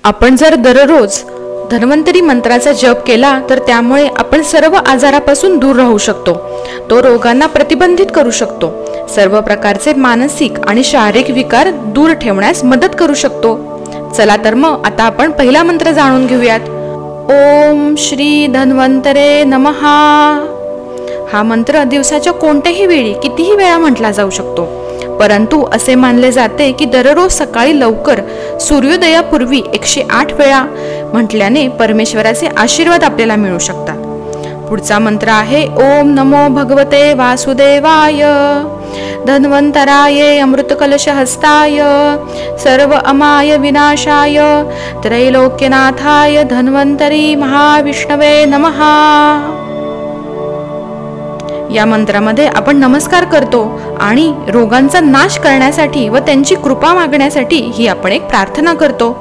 आपण जर दररोज धन्वंतरी मंत्राचा जप केला तर त्यामुळे आपण सर्व आजारापासून दूर राहू शकतो. तो रोगांना प्रतिबंधित करू शकतो. सर्व प्रकारचे मानसिक आणि शारीरिक विकार दूर ठेवण्यास मदत करू शकतो. चला तर मग आता आपण पहिला मंत्र जाणून घेऊयात. ओम श्री धन्वंतरे नमः. हा मंत्र दिवसाच्या कोणत्याही वेळी कितीही वेळा म्हटला जाऊ शकतो, परंतु असे मानले जाते की दररोज सकाळी लवकर सूर्योदयापूर्वी 108 वेळा म्हटल्याने परमेश्वराचे आशीर्वाद आपल्याला मिळू शकतात. पुढचा मंत्र आहे ओम नमो भगवते वासुदेवाय धन्वंतराय अमृतकलशहस्ताय सर्व अमाय विनाशाय त्रैलोक्यनाथाय धन्वंतरी महाविष्णवे नमः. या मंत्रामध्ये आपण नमस्कार करतो आणि रोगांचा नाश करण्यासाठी व त्यांची कृपा मागण्यासाठी ही आपण एक प्रार्थना करतो.